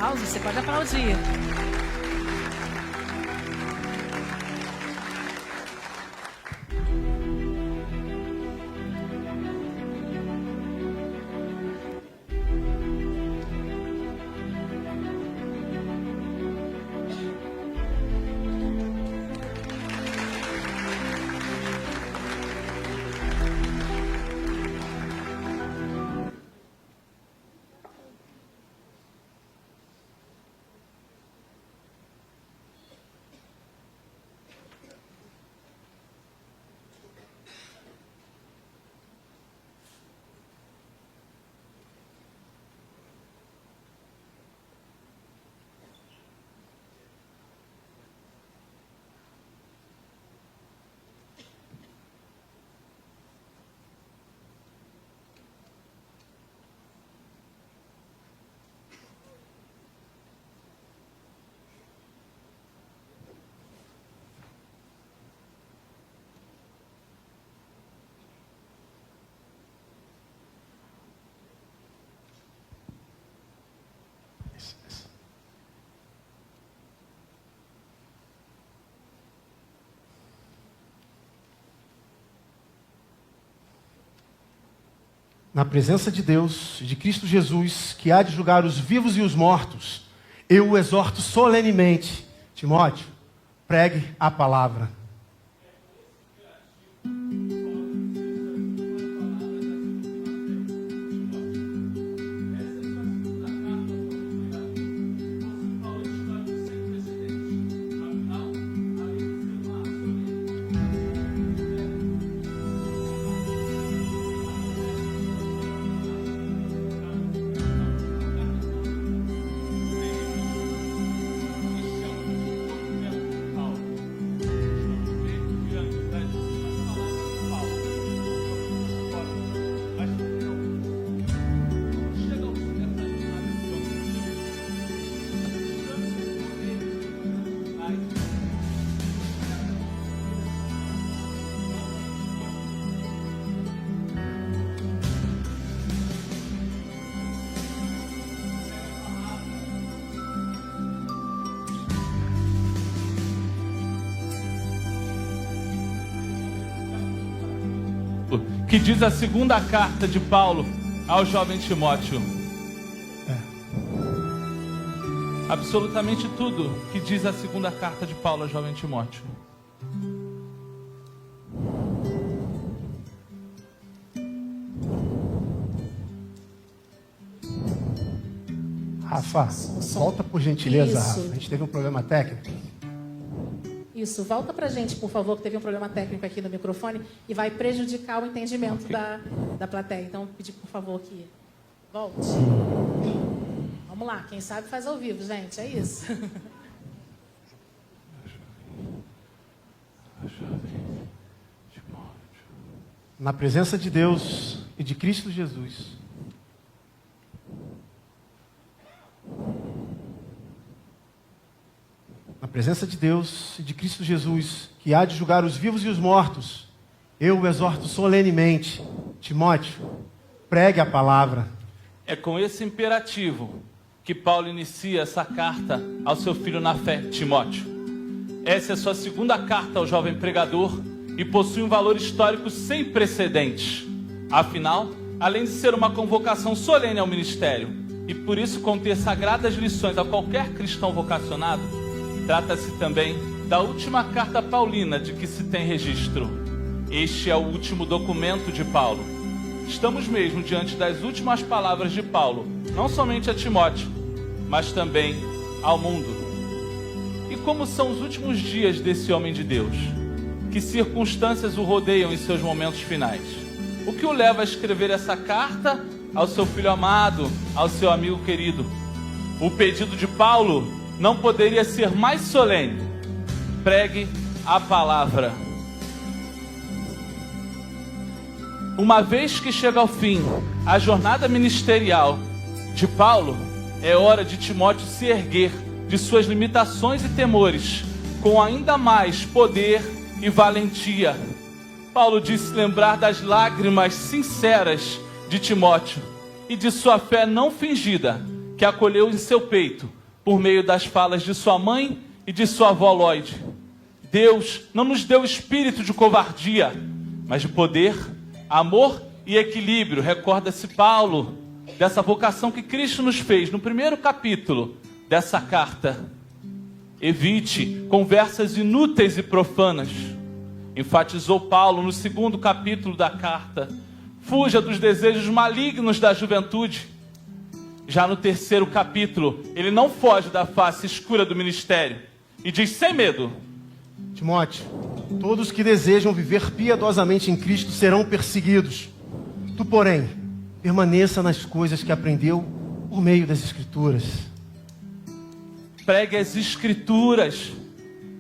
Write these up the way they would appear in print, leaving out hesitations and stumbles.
aplausos, você pode aplaudir. Na presença de Deus, de Cristo Jesus, que há de julgar os vivos e os mortos, eu o exorto solenemente. Timóteo, pregue a palavra. Que diz a segunda carta de Paulo ao jovem Timóteo. Absolutamente tudo que diz a segunda carta de Paulo ao jovem Timóteo. Rafa, volta por gentileza, Isso. Rafa. A gente teve um problema técnico. Isso, volta pra gente, por favor, que teve um problema técnico aqui no microfone e vai prejudicar o entendimento da plateia. Então, pedir, por favor, que volte. Vamos lá, quem sabe faz ao vivo, gente, é isso. Na presença de Deus e de Cristo Jesus. Na presença de Deus e de Cristo Jesus, que há de julgar os vivos e os mortos, eu o exorto solenemente. Timóteo, pregue a palavra. É com esse imperativo que Paulo inicia essa carta ao seu filho na fé, Timóteo. Essa é a sua segunda carta ao jovem pregador e possui um valor histórico sem precedentes. Afinal, além de ser uma convocação solene ao ministério e por isso conter sagradas lições a qualquer cristão vocacionado, trata-se também da última carta paulina de que se tem registro. Este é o último documento de Paulo. Estamos mesmo diante das últimas palavras de Paulo, não somente a Timóteo, mas também ao mundo. E como são os últimos dias desse homem de Deus? Que circunstâncias o rodeiam em seus momentos finais? O que o leva a escrever essa carta ao seu filho amado, ao seu amigo querido? O pedido de Paulo não poderia ser mais solene. Pregue a palavra. Uma vez que chega ao fim a jornada ministerial de Paulo, é hora de Timóteo se erguer de suas limitações e temores, com ainda mais poder e valentia. Paulo disse lembrar das lágrimas sinceras de Timóteo e de sua fé não fingida, que acolheu em seu peito por meio das falas de sua mãe e de sua avó Lloyd. Deus não nos deu espírito de covardia, mas de poder, amor e equilíbrio. Recorda-se Paulo dessa vocação que Cristo nos fez no primeiro capítulo dessa carta. Evite conversas inúteis e profanas, enfatizou Paulo no segundo capítulo da carta. Fuja dos desejos malignos da juventude. Já no terceiro capítulo, ele não foge da face escura do ministério e diz sem medo: Timóteo, todos que desejam viver piedosamente em Cristo serão perseguidos. Tu, porém, permaneça nas coisas que aprendeu por meio das Escrituras. Pregue as Escrituras.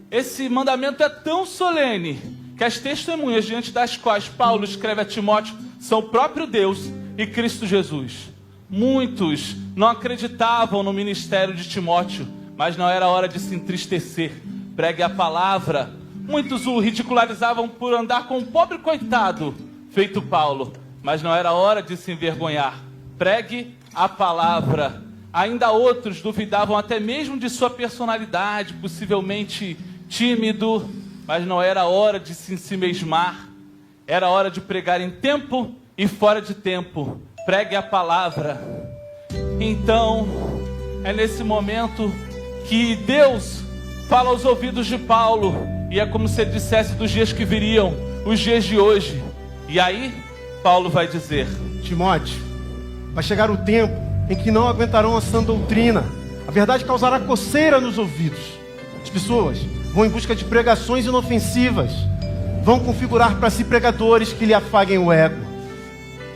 Esse mandamento é tão solene que as testemunhas diante das quais Paulo escreve a Timóteo são o próprio Deus e Cristo Jesus. Muitos não acreditavam no ministério de Timóteo, mas não era hora de se entristecer. Pregue a palavra. Muitos o ridicularizavam por andar com um pobre coitado, feito Paulo, mas não era hora de se envergonhar. Pregue a palavra. Ainda outros duvidavam até mesmo de sua personalidade, possivelmente tímido, mas não era hora de se ensimesmar. Era hora de pregar em tempo e fora de tempo. Pregue a palavra. Então, é nesse momento que Deus fala aos ouvidos de Paulo, e é como se ele dissesse dos dias que viriam, os dias de hoje. E aí, Paulo vai dizer: Timóteo, vai chegar o tempo em que não aguentarão a sã doutrina. A verdade causará coceira nos ouvidos. As pessoas vão em busca de pregações inofensivas. Vão configurar para si pregadores que lhe afaguem o ego.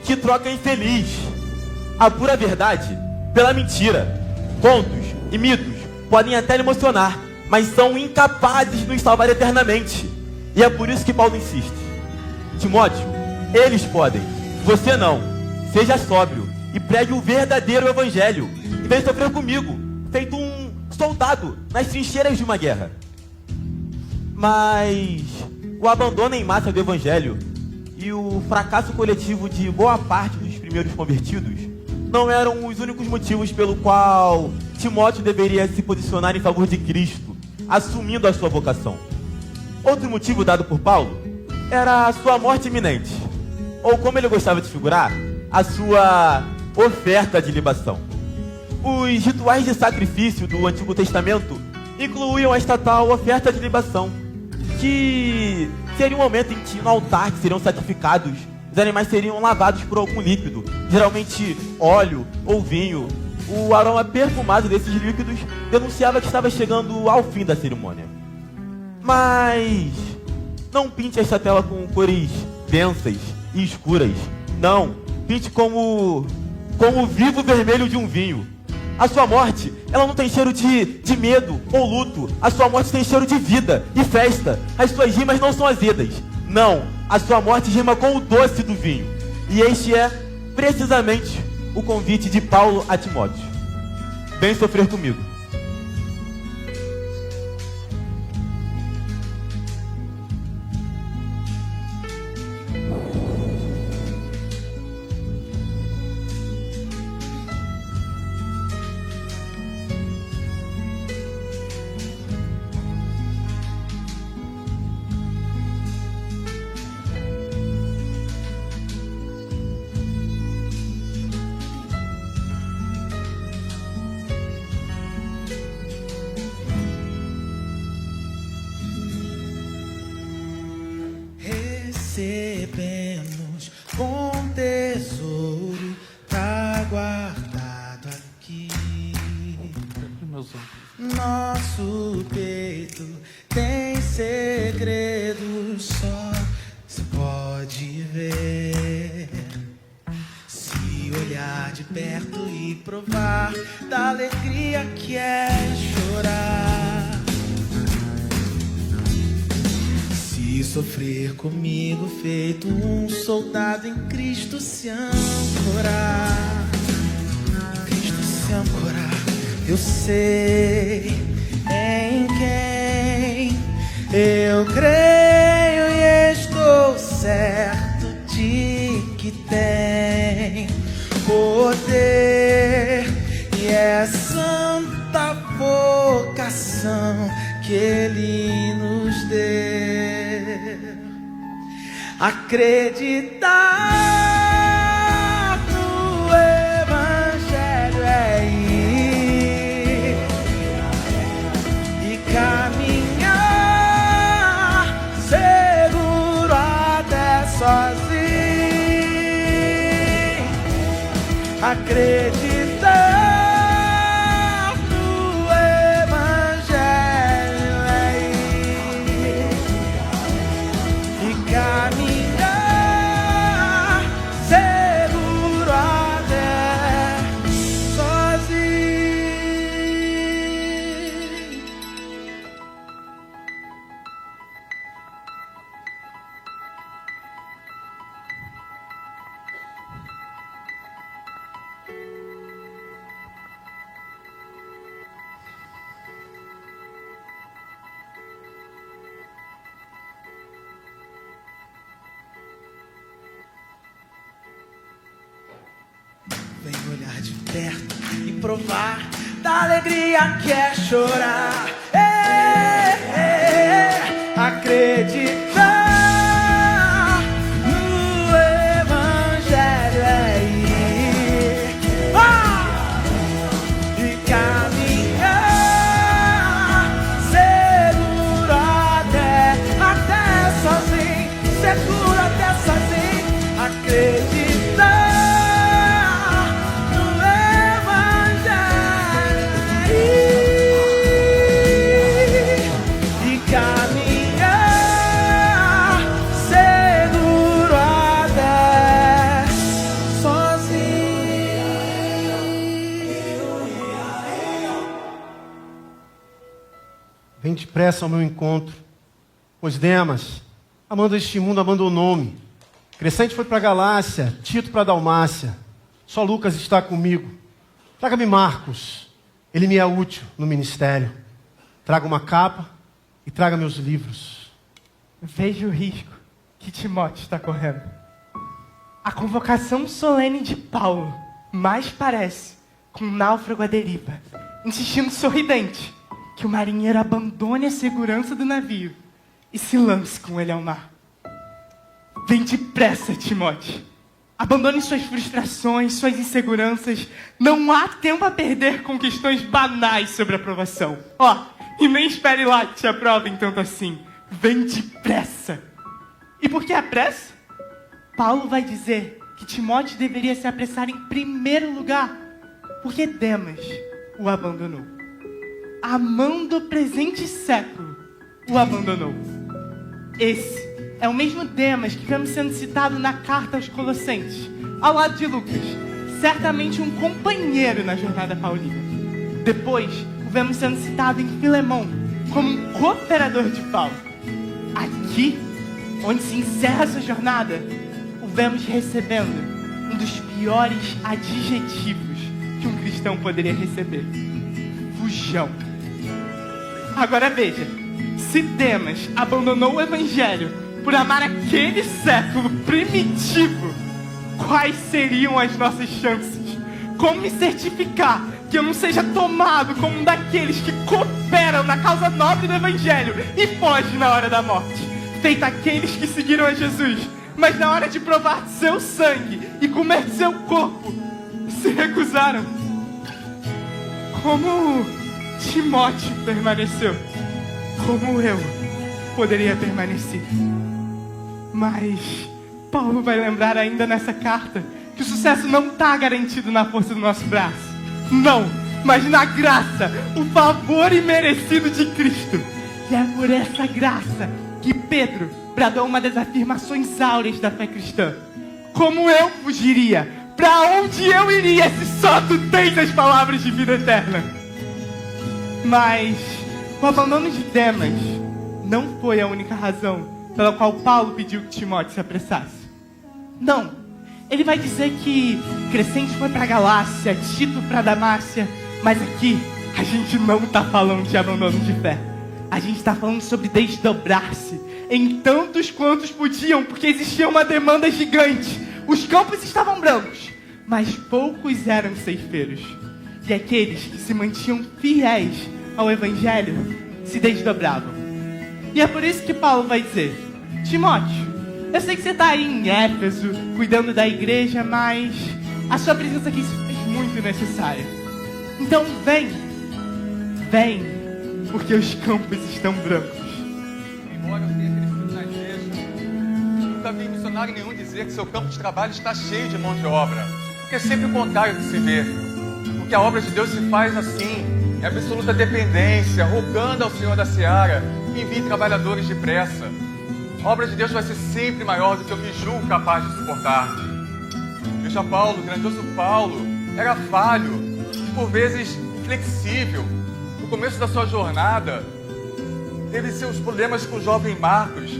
Que troca infeliz! A pura verdade pela mentira. Contos e mitos podem até lhe emocionar, mas são incapazes de nos salvar eternamente. E é por isso que Paulo insiste: Timóteo, eles podem, você não. Seja sóbrio e pregue o verdadeiro evangelho, e vem sofrer comigo, feito um soldado nas trincheiras de uma guerra. Mas o abandono em massa do evangelho e o fracasso coletivo de boa parte dos primeiros convertidos não eram os únicos motivos pelo qual Timóteo deveria se posicionar em favor de Cristo, assumindo a sua vocação. Outro motivo dado por Paulo era a sua morte iminente, ou como ele gostava de figurar, a sua oferta de libação. Os rituais de sacrifício do Antigo Testamento incluíam esta tal oferta de libação, que seria um momento em que no altar que seriam sacrificados, os animais seriam lavados por algum líquido, geralmente óleo ou vinho. O aroma perfumado desses líquidos denunciava que estava chegando ao fim da cerimônia. Mas não pinte esta tela com cores densas e escuras. Não, pinte como o vivo vermelho de um vinho. A sua morte, ela não tem cheiro de medo ou luto. A sua morte tem cheiro de vida e festa. As suas rimas não são azedas. Não, a sua morte rima com o doce do vinho. E este é precisamente o convite de Paulo a Timóteo: vem sofrer comigo. Recebemos com tesouro, tá guardado aqui. Nosso peito tem segredos, só se pode ver se olhar de perto e provar da alegria que é chorar. E sofrer comigo, feito um soldado em Cristo se ancorar. Em Cristo se ancorar. Eu sei em quem eu creio e estou certo de que tem poder e é santa força Acreditar no Evangelho é ir e caminhar seguro até sozinho. Acreditar no Evangelho é ir e caminhar seguro até sozinho. Vem olhar de perto e provar da alegria que é chorar. Acreditar no Evangelho é ir e caminhar seguro até sozinho, seguro até sozinho. Acreditar Vem depressa ao meu encontro, pois Demas, amando este mundo, abandonou-me. Crescente foi para a Galácia, Tito para a Dalmácia. Só Lucas está comigo. Traga-me Marcos, ele me é útil no ministério. Traga uma capa e traga meus livros. Veja o risco que Timóteo está correndo. A convocação solene de Paulo mais parece com um náufrago à deriva, insistindo sorridente que o marinheiro abandone a segurança do navio e se lance com ele ao mar. Vem depressa, Timóteo. Abandone suas frustrações, suas inseguranças. Não há tempo a perder com questões banais sobre aprovação. E nem espere lá que te aprovem tanto assim. Vem depressa. E por que a pressa? Paulo vai dizer que Timóteo deveria se apressar em primeiro lugar, porque Demas o abandonou. Amando o presente século, o abandonou. Esse é o mesmo Demas que vemos sendo citado na carta aos Colossenses, ao lado de Lucas, certamente um companheiro na jornada paulina. Depois, o vemos sendo citado em Filemão, como um cooperador de Paulo. Aqui, onde se encerra sua jornada, o vemos recebendo um dos piores adjetivos que um cristão poderia receber: fujão. Agora veja, se Demas abandonou o Evangelho por amar aquele século primitivo, quais seriam as nossas chances? Como me certificar que eu não seja tomado como um daqueles que cooperam na causa nobre do Evangelho e fogem na hora da morte, feito aqueles que seguiram a Jesus, mas na hora de provar seu sangue e comer seu corpo, se recusaram? Como Timóteo permaneceu, como eu poderia permanecer. Mas Paulo vai lembrar ainda nessa carta que o sucesso não está garantido na força do nosso braço. Não, mas na graça, o favor imerecido de Cristo. E é por essa graça que Pedro bradou uma das afirmações áureas da fé cristã: como eu fugiria? Para onde eu iria se só tu tens as palavras de vida eterna? Mas o abandono de Demas não foi a única razão pela qual Paulo pediu que Timóteo se apressasse. Não, ele vai dizer que Crescente foi para a Galácia, Tito para a Dalmácia, mas aqui a gente não está falando de abandono de fé. A gente está falando sobre desdobrar-se em tantos quantos podiam, porque existia uma demanda gigante. Os campos estavam brancos, mas poucos eram ceifeiros. E aqueles que se mantinham fiéis ao Evangelho se desdobravam. E é por isso que Paulo vai dizer: Timóteo, Eu sei que você tá aí em Éfeso, cuidando da igreja, mas a sua presença aqui se fez muito necessária. Então vem, porque os campos estão brancos. Embora eu tenha crescido na igreja, nunca vi missionário nenhum dizer que seu campo de trabalho está cheio de mão de obra. Porque é sempre o contrário que se vê. Porque a obra de Deus se faz assim, em absoluta dependência, rogando ao Senhor da Seara que envie trabalhadores depressa. A obra de Deus vai ser sempre maior do que eu me julgo capaz de suportar. Veja Paulo, o grandioso Paulo, era falho, por vezes inflexível. No começo da sua jornada, teve seus problemas com o jovem Marcos,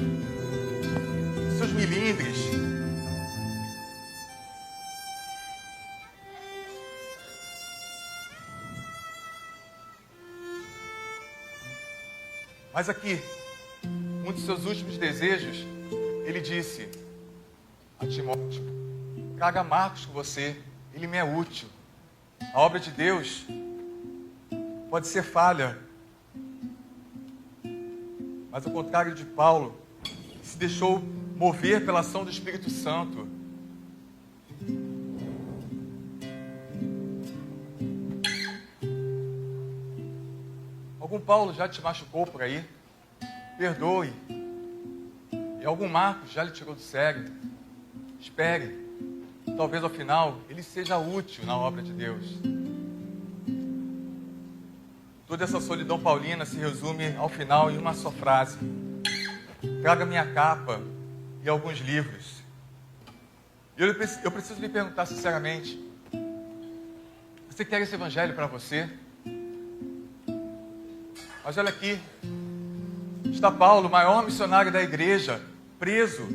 seus milindres. Mas aqui, um dos seus últimos desejos, ele disse a Timóteo: traga Marcos com você, ele me é útil. A obra de Deus pode ser falha, mas ao contrário de Paulo, que se deixou mover pela ação do Espírito Santo, algum Paulo já te machucou por aí? Perdoe. E algum Marcos já lhe tirou do sério? Espere. Talvez ao final ele seja útil na obra de Deus. Toda essa solidão paulina se resume ao final em uma só frase: traga minha capa e alguns livros. Eu preciso lhe perguntar sinceramente: você quer esse evangelho para você? Mas olha aqui, está Paulo, o maior missionário da igreja, preso,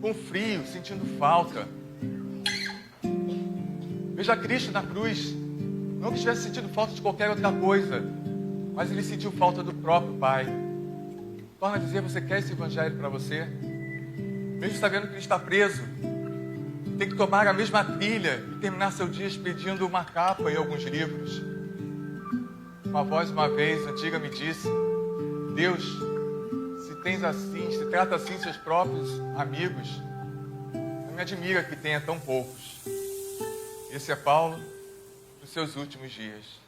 com frio, sentindo falta. Veja Cristo na cruz, não que estivesse sentindo falta de qualquer outra coisa, mas ele sentiu falta do próprio Pai. Torna a dizer: você quer esse evangelho para você? Mesmo sabendo que ele está preso, tem que tomar a mesma trilha e terminar seu dia pedindo uma capa e alguns livros. Uma voz, uma vez, antiga, me disse: Deus, se tens assim, se trata assim seus próprios amigos, não me admira que tenha tão poucos. Esse é Paulo dos seus últimos dias.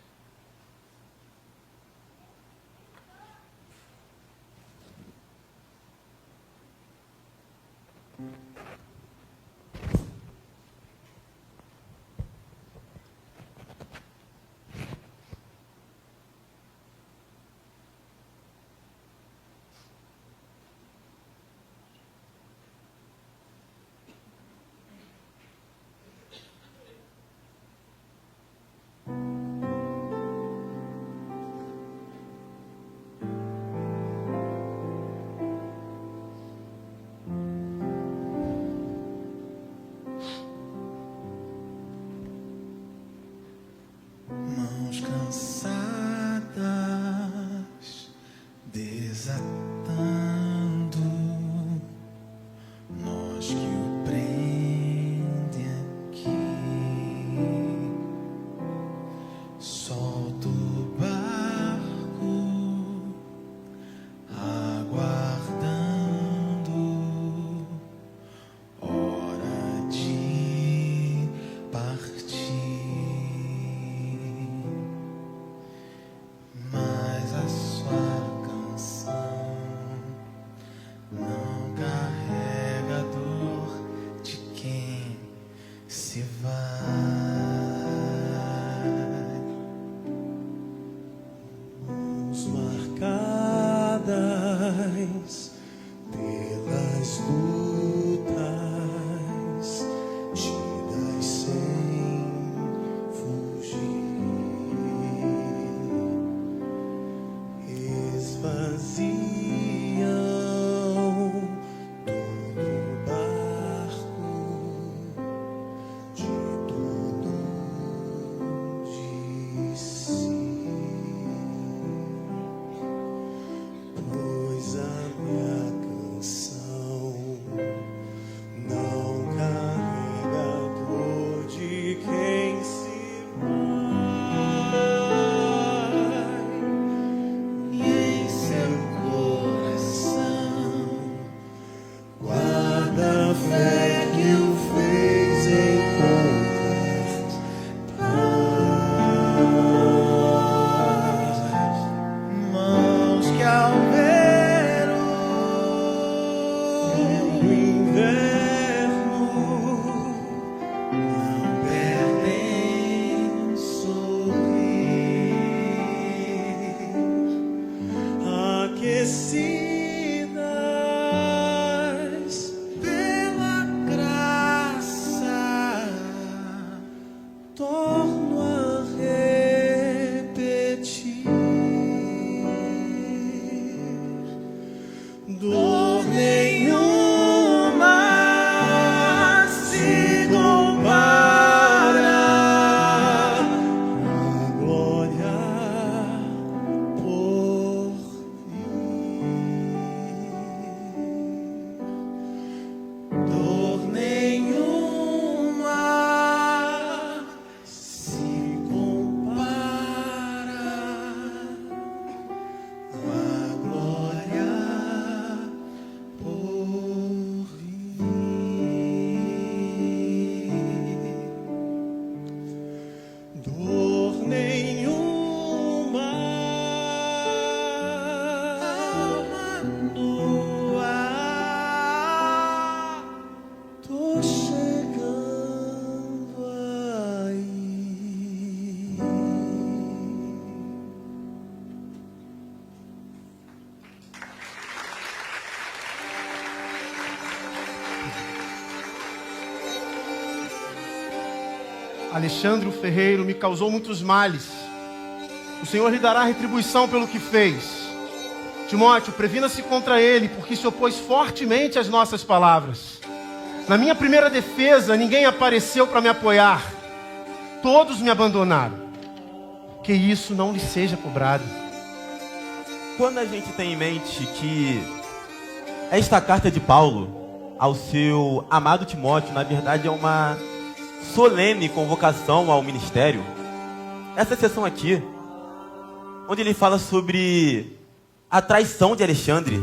inverno não perdem um sorrir, aquecidas pela graça, torno a repetir. Dor nenhuma se compara à glória por vir. Dor nenhuma se compara à glória por vir. Dor nenhuma, alma nua, tô chegando aí. Alexandre o ferreiro me causou muitos males. O Senhor lhe dará retribuição pelo que fez. Timóteo, previna-se contra ele, porque se opôs fortemente às nossas palavras. Na minha primeira defesa, ninguém apareceu para me apoiar. Todos me abandonaram. Que isso não lhe seja cobrado. Quando a gente tem em mente que esta carta de Paulo ao seu amado Timóteo, na verdade, é uma solene convocação ao ministério, essa sessão aqui, onde ele fala sobre a traição de Alexandre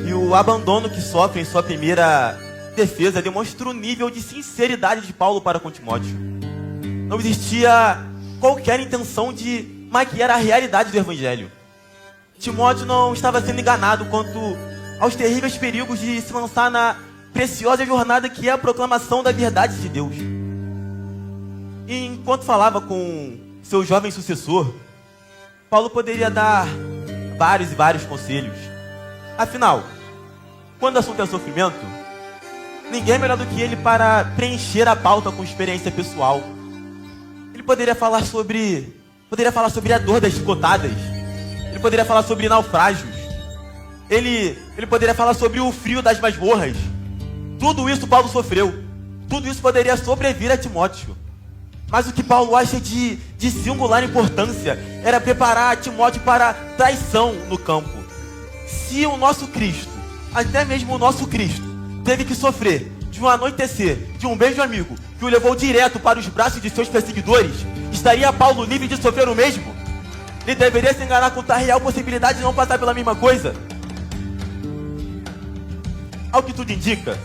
e o abandono que sofre em sua primeira defesa, demonstra o nível de sinceridade de Paulo para com Timóteo. Não existia qualquer intenção de maquiar a realidade do Evangelho. Timóteo não estava sendo enganado quanto aos terríveis perigos de se lançar na preciosa jornada que é a proclamação da verdade de Deus. E enquanto falava com seu jovem sucessor, Paulo poderia dar vários e vários conselhos. Afinal, quando o assunto é sofrimento, ninguém é melhor do que ele para preencher a pauta com experiência pessoal. Ele poderia falar sobre a dor das chicotadas. Ele poderia falar sobre naufrágios. Ele poderia falar sobre o frio das masmorras. Tudo isso Paulo sofreu. Tudo isso poderia sobrevir a Timóteo. Mas o que Paulo acha de singular importância era preparar Timóteo para traição no campo. Se o nosso Cristo, até mesmo o nosso Cristo, teve que sofrer de um anoitecer, de um beijo amigo, que o levou direto para os braços de seus perseguidores, estaria Paulo livre de sofrer o mesmo? Ele deveria se enganar com a real possibilidade de não passar pela mesma coisa? Ao que tudo indica,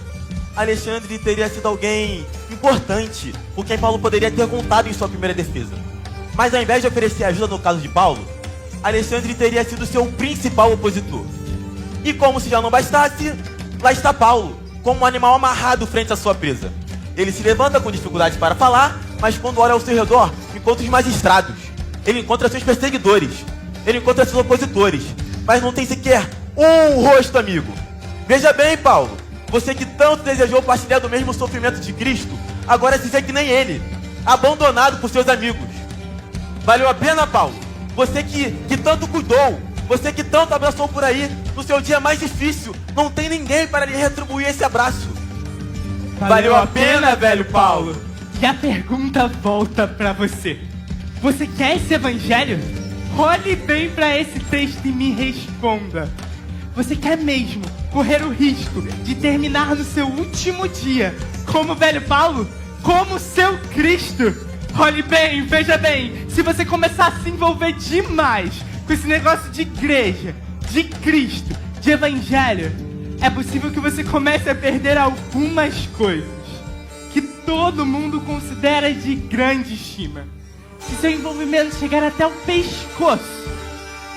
Alexandre teria sido alguém importante por quem Paulo poderia ter contado em sua primeira defesa. Mas ao invés de oferecer ajuda no caso de Paulo, Alexandre teria sido seu principal opositor. E como se já não bastasse, lá está Paulo, como um animal amarrado frente à sua presa. Ele se levanta com dificuldade para falar, mas quando olha ao seu redor, encontra os magistrados. Ele encontra seus perseguidores. Ele encontra seus opositores. Mas não tem sequer um rosto amigo. Veja bem, Paulo. Você que tanto desejou partilhar do mesmo sofrimento de Cristo, agora se vê que nem ele, abandonado por seus amigos. Valeu a pena, Paulo? Você que tanto cuidou, você que tanto abraçou por aí, no seu dia mais difícil, não tem ninguém para lhe retribuir esse abraço. Valeu a pena, velho Paulo? E a pergunta volta pra você. Você quer esse evangelho? Olhe bem pra esse texto e me responda. Você quer mesmo correr o risco de terminar no seu último dia como o velho Paulo? Como seu Cristo? Olhe bem, veja bem. Se você começar a se envolver demais com esse negócio de igreja, de Cristo, de evangelho, é possível que você comece a perder algumas coisas que todo mundo considera de grande estima. Se seu envolvimento chegar até o pescoço,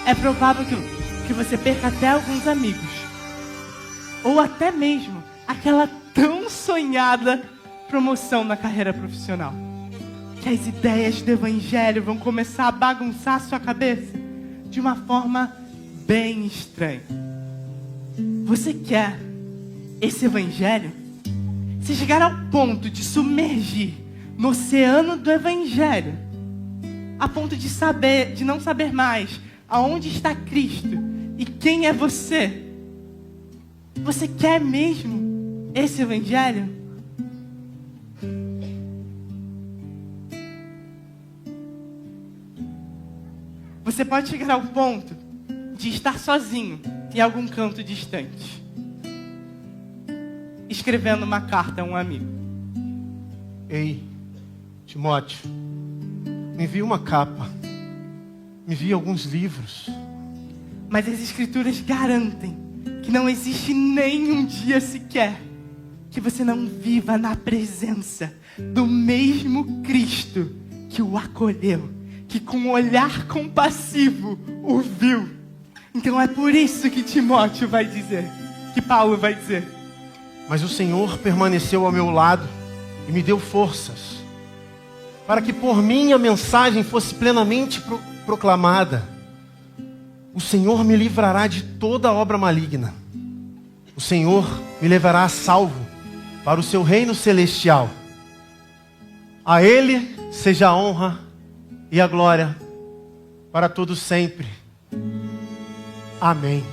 é provável que você perca até alguns amigos. Ou até mesmo aquela tão sonhada promoção na carreira profissional, que as ideias do evangelho vão começar a bagunçar sua cabeça de uma forma bem estranha. Você quer esse evangelho? Se chegar ao ponto de submergir no oceano do evangelho, a ponto de não saber mais aonde está Cristo e quem é você. Você quer mesmo esse evangelho? Você pode chegar ao ponto de estar sozinho em algum canto distante, escrevendo uma carta a um amigo. Ei, Timóteo, me envia uma capa, me envia alguns livros. Mas as escrituras garantem que não existe nenhum dia sequer que você não viva na presença do mesmo Cristo que o acolheu, que com um olhar compassivo o viu. Então é por isso que Timóteo vai dizer, que Paulo vai dizer: Mas o Senhor permaneceu ao meu lado e me deu forças, para que por mim a mensagem fosse plenamente proclamada. O Senhor me livrará de toda obra maligna. O Senhor me levará a salvo para o seu reino celestial. A Ele seja a honra e a glória para todos sempre. Amém.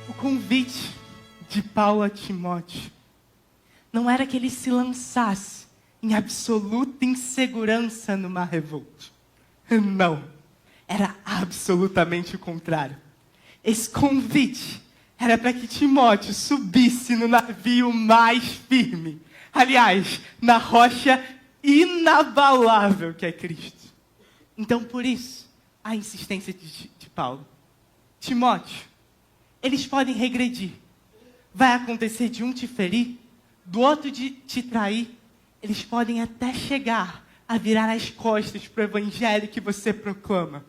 O convite de Paulo a Timóteo não era que ele se lançasse em absoluta insegurança no mar revolto. Não. Era absolutamente o contrário. Esse convite era para que Timóteo subisse no navio mais firme. Aliás, na rocha inabalável que é Cristo. Então, por isso, a insistência de Paulo. Timóteo, eles podem regredir. Vai acontecer de um te ferir, do outro de te trair. Eles podem até chegar a virar as costas para o evangelho que você proclama.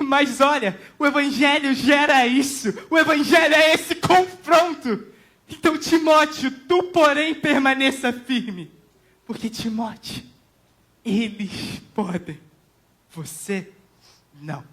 Mas olha, o evangelho gera isso. O evangelho é esse confronto. Então, Timóteo, tu, porém, permaneça firme. Porque, Timóteo, eles podem. Você, não.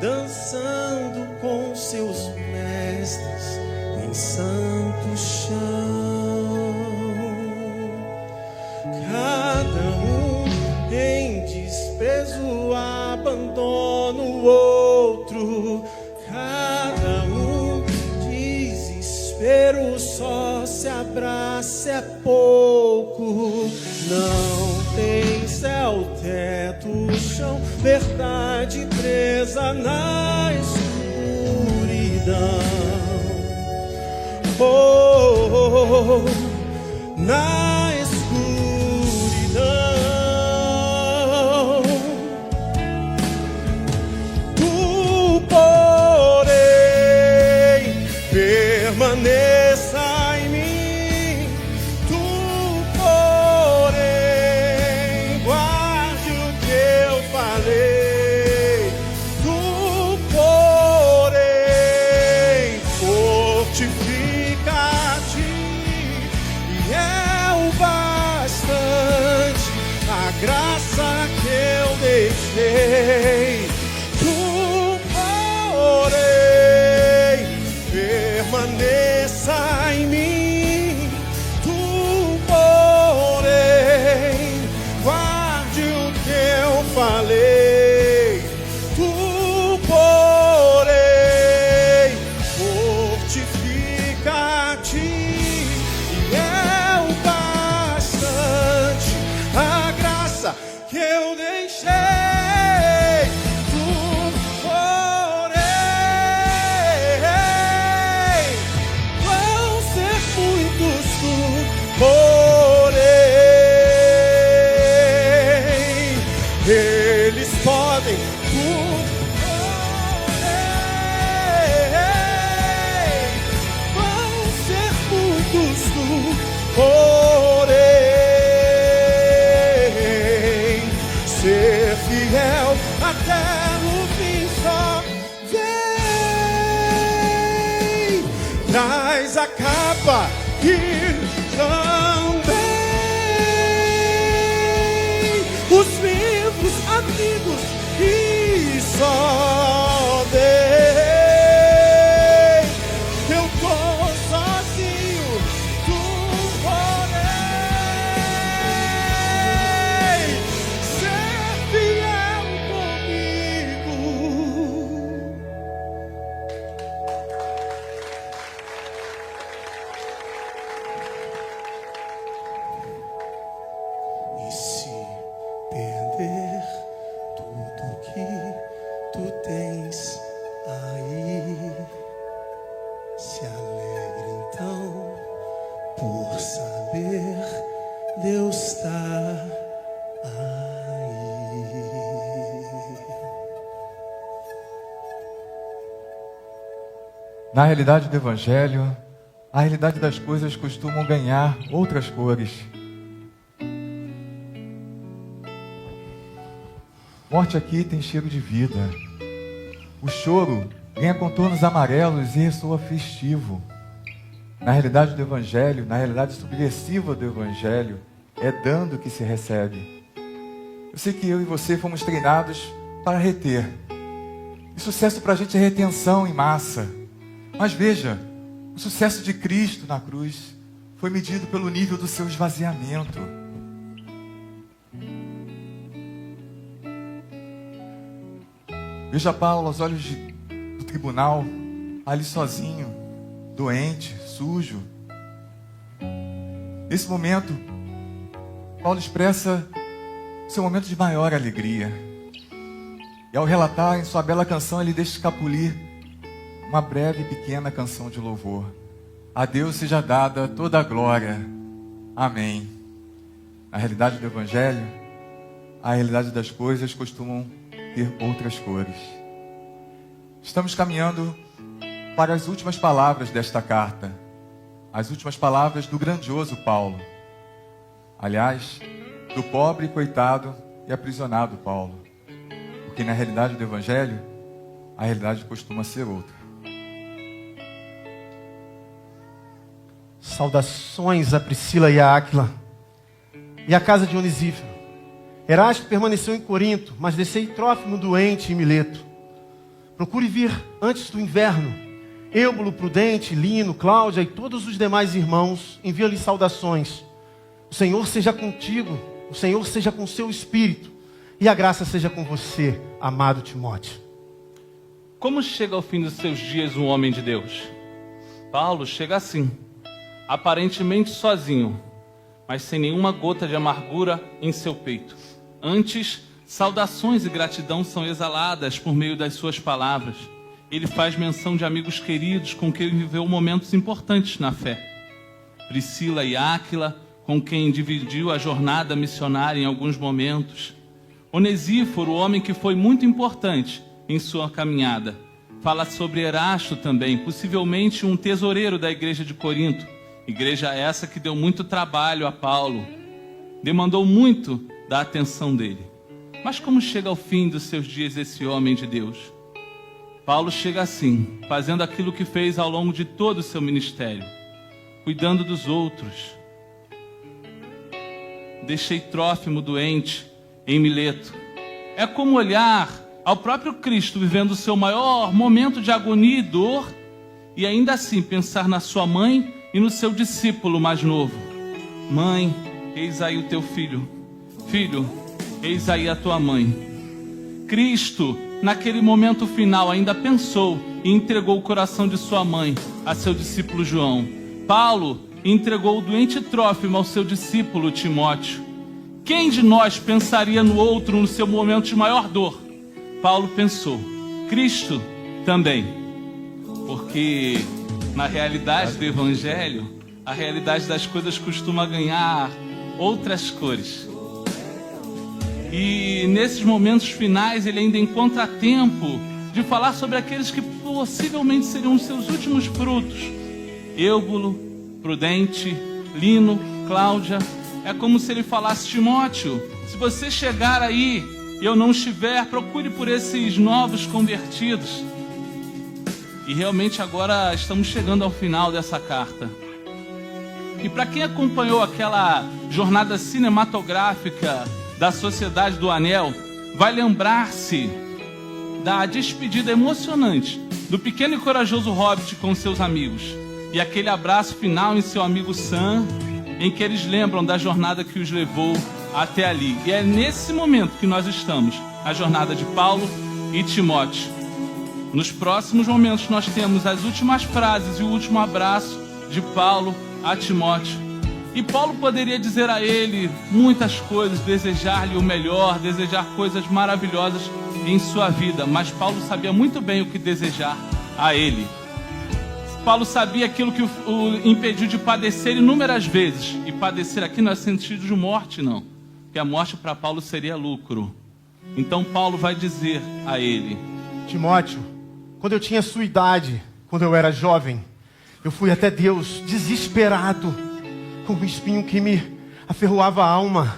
dançando com seus mestres em santo chão. Cada um em desprezo abandona o outro. Cada um desespero, só se abraça é pouco. Não tem céu, teto, chão, verdade presa na escuridão. Oh, na escuridão. graça que eu deixei, tu, porém, permaneça em mim, tu, porém, guarde o que eu falei, tu, porém, fortifica-te, e é o bastante a graça que eu deixei, tu, porém, vão ser muitos, tu, porém, eles podem, tu, porém, vão ser muitos, tu, porém, ser fiel até o fim só vem, traz a capa e também os vivos amigos e só Deus. Eu tô sozinho, tu, porém, ser fiel comigo. E se perder tudo que tu tens aí, se alegre então por saber Deus está aí. Na realidade do Evangelho, a realidade das coisas costumam ganhar outras cores. Morte aqui tem cheiro de vida. O choro ganha contornos amarelos e ressoa festivo. Na realidade do Evangelho, na realidade subversiva do Evangelho, é dando que se recebe. Eu sei que eu e você fomos treinados para reter. E sucesso para a gente é retenção em massa. Mas veja, o sucesso de Cristo na cruz foi medido pelo nível do seu esvaziamento. Veja Paulo aos olhos do tribunal, ali sozinho, doente, sujo. Nesse momento, Paulo expressa seu momento de maior alegria. E ao relatar em sua bela canção, ele deixa escapulir uma breve e pequena canção de louvor. A Deus seja dada toda a glória. Amém. Na realidade do Evangelho, a realidade das coisas costumam ter outras cores. Estamos caminhando para as últimas palavras desta carta. As últimas palavras do grandioso Paulo. Aliás, do pobre, coitado e aprisionado Paulo. Porque na realidade do Evangelho, a realidade costuma ser outra. Saudações a Priscila e a Áquila e a casa de Onesífero. Erasto permaneceu em Corinto, mas deixei Trófimo doente em Mileto. Procure vir antes do inverno. Êubulo, Prudente, Lino, Cláudia e todos os demais irmãos enviam-lhe saudações. O Senhor seja contigo, o Senhor seja com seu espírito e a graça seja com você, amado Timóteo. Como chega ao fim dos seus dias um homem de Deus? Paulo chega assim, aparentemente sozinho, mas sem nenhuma gota de amargura em seu peito. Antes, saudações e gratidão são exaladas por meio das suas palavras. Ele faz menção de amigos queridos com quem ele viveu momentos importantes na fé. Priscila e Áquila, com quem dividiu a jornada missionária em alguns momentos. Onesíforo, o homem que foi muito importante em sua caminhada. Fala sobre Erasto também, possivelmente um tesoureiro da igreja de Corinto. Igreja essa que deu muito trabalho a Paulo. Demandou muito da atenção dele. Mas como chega ao fim dos seus dias esse homem de Deus? Paulo chega assim, fazendo aquilo que fez ao longo de todo o seu ministério. Cuidando dos outros. Deixei Trófimo doente em Mileto. É como olhar ao próprio Cristo vivendo o seu maior momento de agonia e dor e ainda assim pensar na sua mãe e no seu discípulo mais novo. Mãe, eis aí o teu filho. Filho, eis aí a tua mãe. Cristo, naquele momento final, ainda pensou e entregou o coração de sua mãe a seu discípulo João. Paulo entregou o doente Trófimo ao seu discípulo Timóteo. Quem de nós pensaria no outro no seu momento de maior dor? Paulo pensou. Cristo também. Porque na realidade do Evangelho, a realidade das coisas costuma ganhar outras cores. E nesses momentos finais ele ainda encontra tempo de falar sobre aqueles que possivelmente seriam os seus últimos frutos. Eúbulo, Prudente, Lino, Cláudia. É como se ele falasse: Timóteo, se você chegar aí e eu não estiver, procure por esses novos convertidos. E realmente agora estamos chegando ao final dessa carta. E para quem acompanhou aquela jornada cinematográfica da Sociedade do Anel, vai lembrar-se da despedida emocionante do pequeno e corajoso Hobbit com seus amigos. E aquele abraço final em seu amigo Sam, em que eles lembram da jornada que os levou até ali. E é nesse momento que nós estamos, a jornada de Paulo e Timóteo. Nos próximos momentos nós temos as últimas frases e o último abraço de Paulo a Timóteo. E Paulo poderia dizer a ele muitas coisas, desejar-lhe o melhor, desejar coisas maravilhosas em sua vida, mas Paulo sabia muito bem o que desejar a ele. Paulo sabia aquilo que o impediu de padecer inúmeras vezes. E padecer aqui não é sentido de morte, não. Porque a morte para Paulo seria lucro. Então Paulo vai dizer a ele: Timóteo, quando eu tinha sua idade, quando eu era jovem, eu fui até Deus desesperado, com um espinho que me aferroava a alma.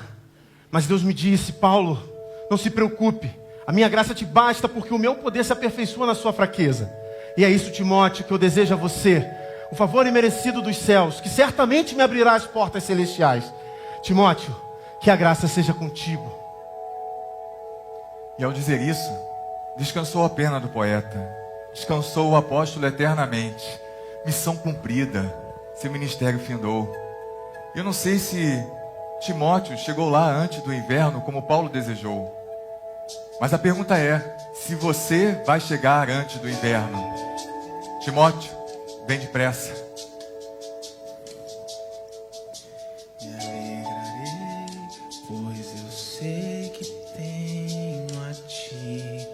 Mas Deus me disse: Paulo, não se preocupe, a minha graça te basta, porque o meu poder se aperfeiçoa na sua fraqueza. E é isso, Timóteo, que eu desejo a você, o favor imerecido dos céus, que certamente me abrirá as portas celestiais. Timóteo, que a graça seja contigo. E ao dizer isso, descansou a pena do poeta, descansou o apóstolo eternamente. Missão cumprida, seu ministério findou. Eu não sei se Timóteo chegou lá antes do inverno, como Paulo desejou. Mas a pergunta é, se você vai chegar antes do inverno. Timóteo, vem depressa. Me alegrarei, pois eu sei que tenho a ti.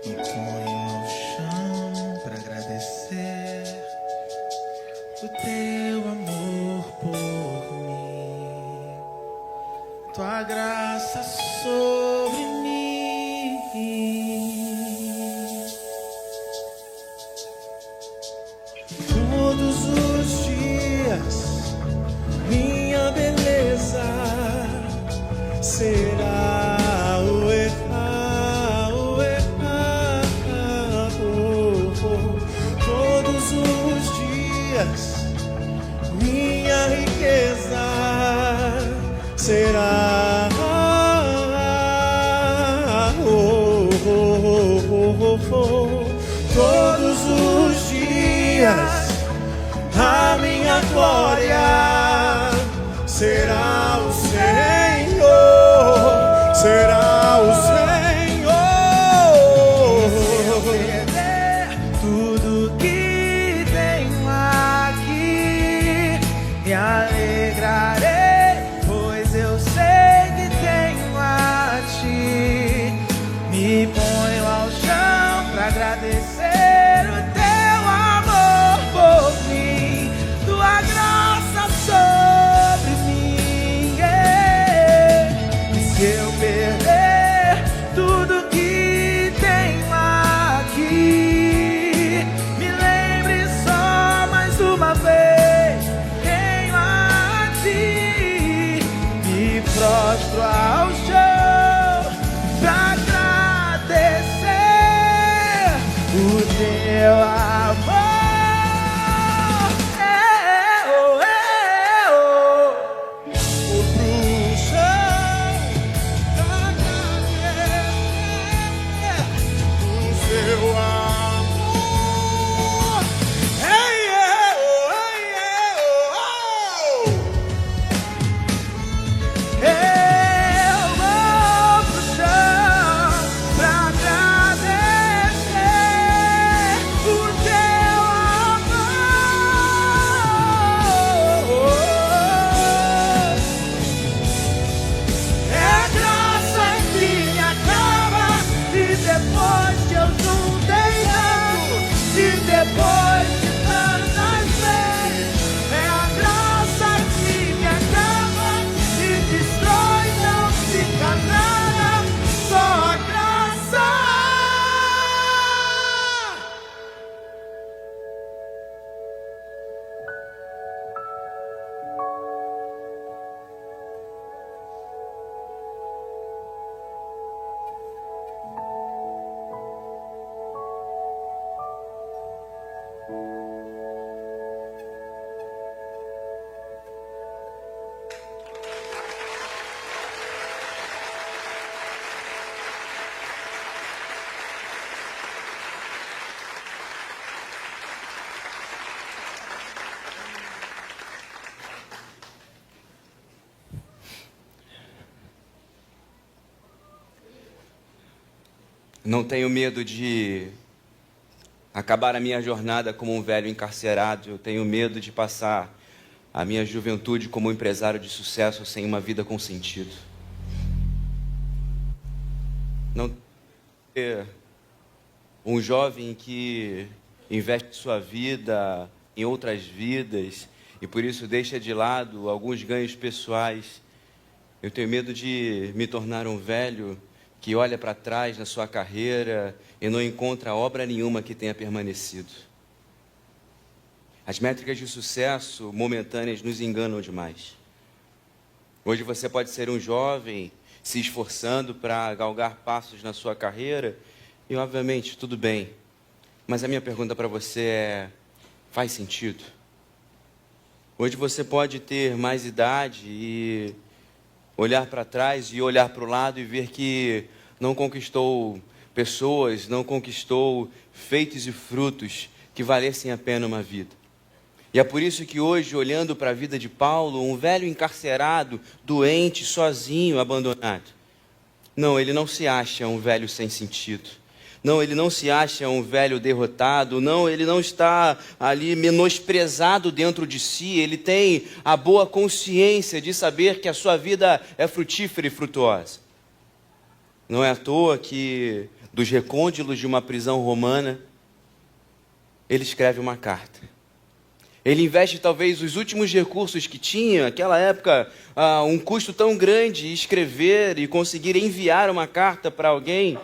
Me ponho ao chão para agradecer o teu amor por mim, tua graça sobre mim. Todos os dias minha beleza será o errar. Todos os dias minha riqueza será todos os dias a minha glória será o Senhor, será o Senhor. Se eu perder tudo que tenho aqui, me alegrarei, pois eu sei que tenho a ti. Me ponho ao chão pra agradecer o teu amor por mim, tua graça sobre mim. E se eu perder tudo que tenho aqui, me lembre só mais uma vez, tenho a ti. Me prostro ao chão pra agradecer o teu amor. Vou pro chão pra Eu vou pro chão pra agradecer o teu amor. É a graça que me acaba e depois que eu juntei tanto e depois de tantas vezes, é a graça que me acaba e destrói, não fica nada, só a graça. Não tenho medo de acabar a minha jornada como um velho encarcerado. Eu tenho medo de passar a minha juventude como um empresário de sucesso sem uma vida com sentido. Não ter um jovem que investe sua vida em outras vidas e por isso deixa de lado alguns ganhos pessoais. Eu tenho medo de me tornar um velho que olha para trás na sua carreira e não encontra obra nenhuma que tenha permanecido. As métricas de sucesso momentâneas nos enganam demais. Hoje você pode ser um jovem se esforçando para galgar passos na sua carreira e, obviamente, tudo bem. Mas a minha pergunta para você é: faz sentido? Hoje você pode ter mais idade e olhar para trás e olhar para o lado e ver que não conquistou pessoas, não conquistou feitos e frutos que valessem a pena uma vida. E é por isso que hoje, olhando para a vida de Paulo, um velho encarcerado, doente, sozinho, abandonado. Não, ele não se acha um velho sem sentido. Não, ele não se acha um velho derrotado. Não, ele não está ali menosprezado dentro de si. Ele tem a boa consciência de saber que a sua vida é frutífera e frutuosa. Não é à toa que, dos recônditos de uma prisão romana, ele escreve uma carta. Ele investe talvez os últimos recursos que tinha, naquela época, um custo tão grande, escrever e conseguir enviar uma carta para alguém.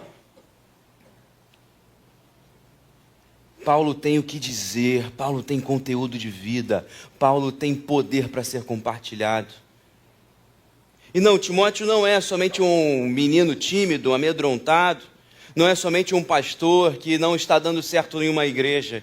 Paulo tem o que dizer, Paulo tem conteúdo de vida, Paulo tem poder para ser compartilhado. E não, Timóteo não é somente um menino tímido, amedrontado, não é somente um pastor que não está dando certo em uma igreja.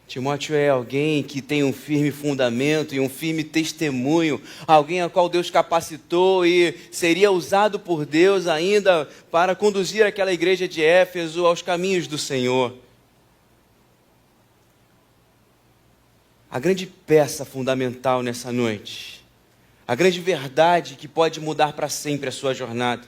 Timóteo é alguém que tem um firme fundamento e um firme testemunho, alguém a qual Deus capacitou e seria usado por Deus ainda para conduzir aquela igreja de Éfeso aos caminhos do Senhor. A grande peça fundamental nessa noite, a grande verdade que pode mudar para sempre a sua jornada,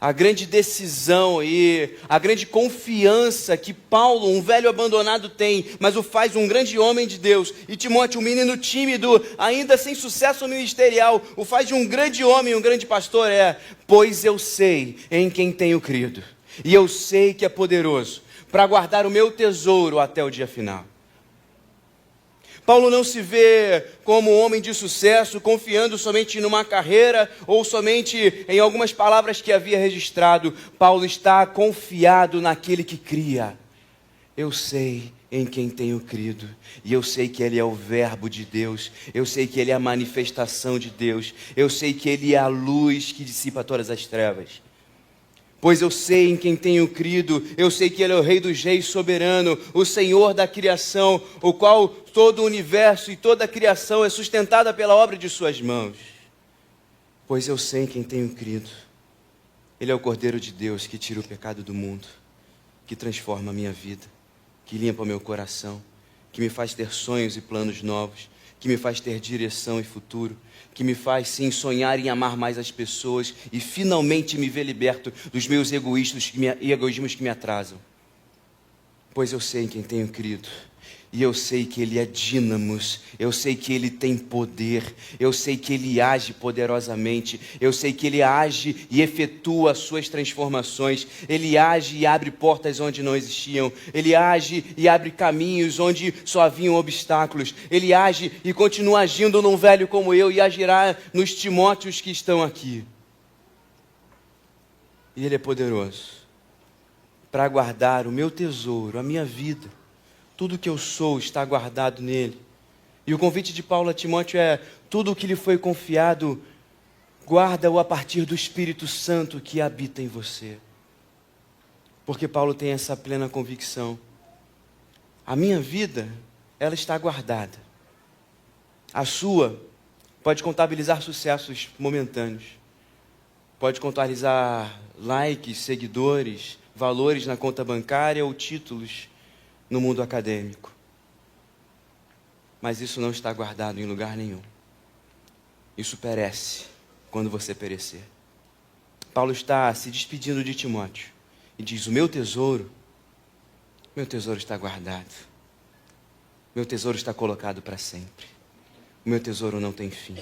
a grande decisão e a grande confiança que Paulo, um velho abandonado, tem, mas o faz um grande homem de Deus, e Timóteo, um menino tímido, ainda sem sucesso ministerial, o faz de um grande homem, um grande pastor, pois eu sei em quem tenho crido, e eu sei que é poderoso para guardar o meu tesouro até o dia final. Paulo não se vê como um homem de sucesso, confiando somente numa carreira ou somente em algumas palavras que havia registrado. Paulo está confiado naquele que cria. Eu sei em quem tenho crido, e eu sei que Ele é o verbo de Deus, eu sei que Ele é a manifestação de Deus, eu sei que Ele é a luz que dissipa todas as trevas. Pois eu sei em quem tenho crido, eu sei que Ele é o Rei dos Reis soberano, o Senhor da criação, o qual todo o universo e toda a criação é sustentada pela obra de suas mãos. Pois eu sei em quem tenho crido, Ele é o Cordeiro de Deus que tira o pecado do mundo, que transforma a minha vida, que limpa o meu coração, que me faz ter sonhos e planos novos, que me faz ter direção e futuro, que me faz sim sonhar em amar mais as pessoas e finalmente me ver liberto dos meus egoísmos que me atrasam. Pois eu sei em quem tenho crido. E eu sei que Ele é dínamos, eu sei que Ele tem poder, eu sei que Ele age poderosamente, eu sei que Ele age e efetua as suas transformações, Ele age e abre portas onde não existiam, Ele age e abre caminhos onde só haviam obstáculos, Ele age e continua agindo num velho como eu e agirá nos Timóteos que estão aqui. E Ele é poderoso para guardar o meu tesouro, a minha vida. Tudo que eu sou está guardado nele. E o convite de Paulo a Timóteo é: tudo o que lhe foi confiado, guarda-o a partir do Espírito Santo que habita em você. Porque Paulo tem essa plena convicção. A minha vida, ela está guardada. A sua pode contabilizar sucessos momentâneos. Pode contabilizar likes, seguidores, valores na conta bancária ou títulos no mundo acadêmico. Mas isso não está guardado em lugar nenhum. Isso perece quando você perecer. Paulo está se despedindo de Timóteo e diz: o meu tesouro está guardado. Meu tesouro está colocado para sempre. O meu tesouro não tem fim,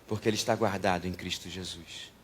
porque ele está guardado em Cristo Jesus.